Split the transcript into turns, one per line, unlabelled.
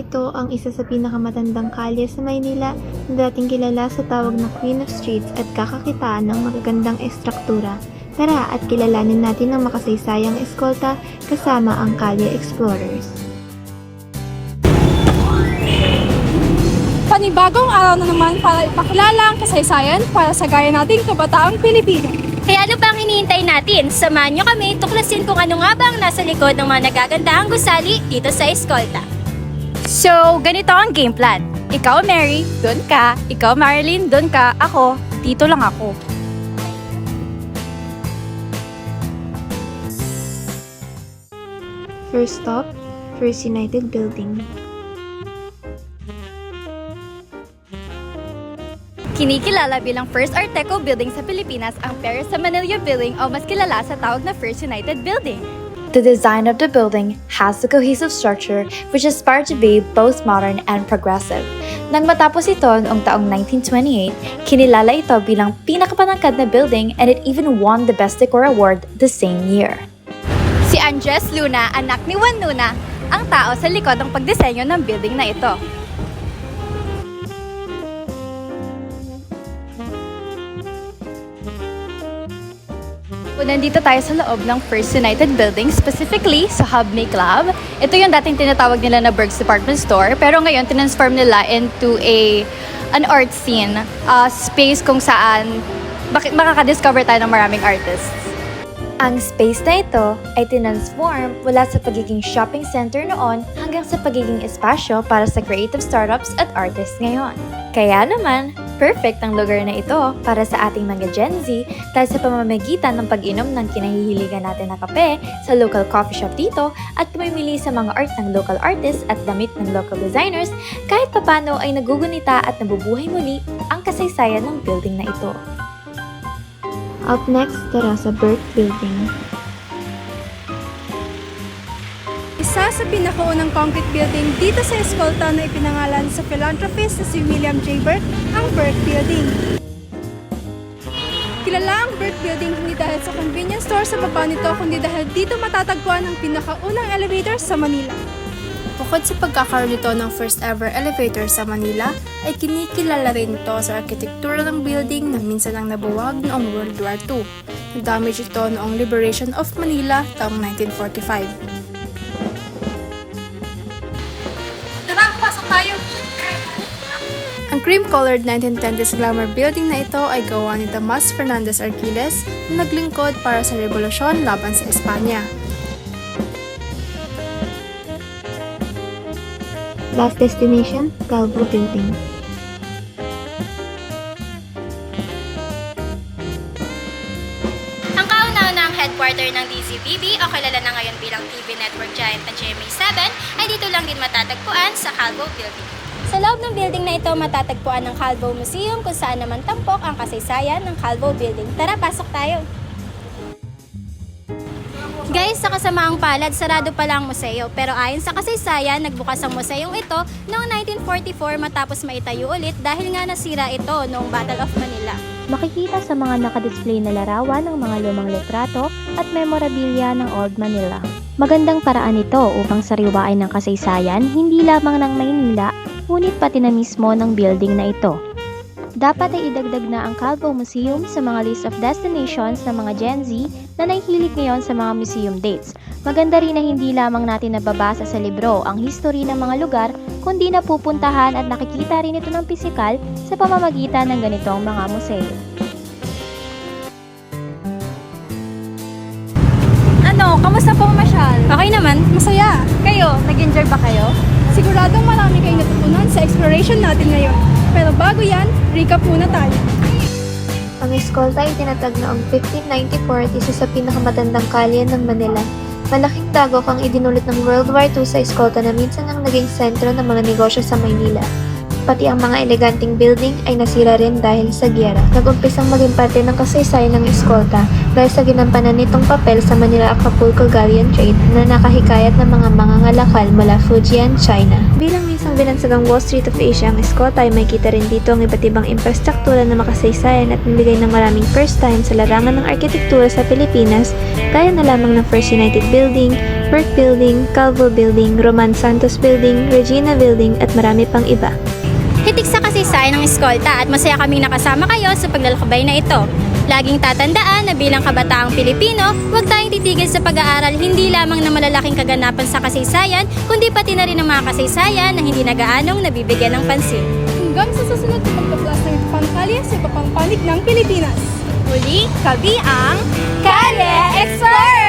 Ito ang isa sa pinakamatandang kalye sa Maynila na dating kilala sa tawag na Queen of Streets at kakakitaan ng magagandang estruktura. Tara at kilalanin natin ang makasaysayang eskolta kasama ang Kalye Explorers.
Panibagong araw na naman para ipakilala ang kasaysayan para sa gaya nating kabataang Pilipino.
Kaya ano pang hinihintay natin? Samahan nyo kami tuklasin kung ano nga ba ang nasa likod ng mga nagagandahang gusali dito sa eskolta. So, ganito ang game plan. Ikaw, Mary, doon ka. Ikaw, Marilyn, doon ka. Ako, dito lang ako.
First stop, First United Building.
Kinikilala bilang First Art Deco building sa Pilipinas ang Perez Manila Building o mas kilala sa tawag na First United Building.
The design of the building has a cohesive structure which aspired to be both modern and progressive. Nang matapos ito noong taong 1928, kinilala ito bilang pinakapanangkad na building and it even won the Best Decor Award the same year.
Si Andres Luna, anak ni Juan Luna, ang tao sa likod ng pagdisenyo ng building na ito. Nandito tayo sa loob ng First United Building, specifically sa Hub Make Lab. Ito yung dating tinatawag nila na Berg's Department Store, pero ngayon transform nila into an art scene, space kung saan makaka-discover tayo ng maraming artists.
Ang space na ito ay tinransform mula sa pagiging shopping center noon hanggang sa pagiging espasyo para sa creative startups at artists ngayon. Kaya naman, perfect ang lugar na ito para sa ating mga Gen Z dahil sa pamamagitan ng pag-inom ng kinahihiligan natin na kape sa local coffee shop dito at pumimili sa mga art ng local artists at damit ng local designers, kahit papano ay nagugunita at nabubuhay muli ang kasaysayan ng building na ito.
Up next, tara sa Burke Building.
Isa sa pinakaunang concrete building dito sa eskolta na ipinangalan sa philanthropist na si William J. Burke, ang Burke Building. Kilala ang Burke Building hindi dahil sa convenience store sa baba nito, kundi dahil dito matatagpuan ang pinakaunang elevator sa Manila. Bukod sa pagkakaroon nito ng first ever elevator sa Manila, ay kinikilala rin ito sa arkitektura ng building na minsan ang nabuwag noong World War II. Na-damage ito noong Liberation of Manila taong 1945. Tara, pasok tayo! Ang cream-colored 1920s glamour building na ito ay gawa ni Damas Fernandez Arquiles na naglingkod para sa revolusyon laban sa Espanya.
Last destination, Calvo Building.
Ang kauna-unahang headquarter ng DZBB o kilala na ngayon bilang TV Network Giant at GMA7 ay dito lang din matatagpuan sa Calvo Building. Sa loob ng building na ito matatagpuan ang Calvo Museum kung saan naman tampok ang kasaysayan ng Calvo Building. Tara, pasok tayo! Guys, sa kasamaang palad, sarado pala ang museo. Pero ayon sa kasaysayan, nagbukas ang museyong ito noong 1944 matapos maitayo ulit dahil nga nasira ito noong Battle of Manila.
Makikita sa mga nakadisplay na larawan ng mga lumang litrato at memorabilia ng Old Manila. Magandang paraan ito upang sariwain ng kasaysayan hindi lamang ng Maynila, ngunit pati na mismo ng building na ito. Dapat ay idagdag na ang Calvo Museum sa mga list of destinations ng mga Gen Z na nahihilig ngayon sa mga museum dates. Maganda rin na hindi lamang natin nababasa sa libro ang history ng mga lugar, kundi napupuntahan at nakikita rin ito ng pisikal sa pamamagitan ng ganitong mga museo.
Ano, kamusta po masyal?
Okay naman, masaya!
Kayo, nag-enjoy ba kayo?
Siguradong marami kayong natutunan sa exploration natin ngayon. Pero bago yan, recap muna tayo.
Ang eskolta ay tinatag noong 1594 at isa sa pinakamatandang kalye ng Manila. Malaking dagok ang idinulot ng World War II sa eskolta na minsan ang naging sentro ng mga negosyo sa Maynila. Pati ang mga eleganting building ay nasira rin dahil sa giyera. Nag-umpisang maging parte ng kasaysayan ng eskolta dahil sa ginampanan nitong papel sa Manila-Acapulco Galleon Trade na nakahikayat ng mga mangangalakal mula Fujian, China. Bilang minsang binansagang Wall Street of Asia, ang eskolta ay makikita rin dito ang iba't ibang infrastruktura na makasaysayan at nabigay ng maraming first time sa larangan ng arkitektura sa Pilipinas, gaya na lamang ng First United Building, Burke Building, Calvo Building, Roman Santos Building, Regina Building at marami pang iba.
Hitik sa kasaysayan ng eskolta at masaya kaming nakasama kayo sa paglalakbay na ito. Laging tatandaan na bilang kabataang Pilipino, huwag tayong titigil sa pag-aaral hindi lamang ng malalaking kaganapan sa kasaysayan, kundi pati na rin ng mga kasaysayan na hindi nagaanong nabibigyan ng pansin.
Hanggang sa susunod na pagpaplas ng ito pang kalye sa iba pang panig ng Pilipinas.
Muli, kami ang Kalye Explorer!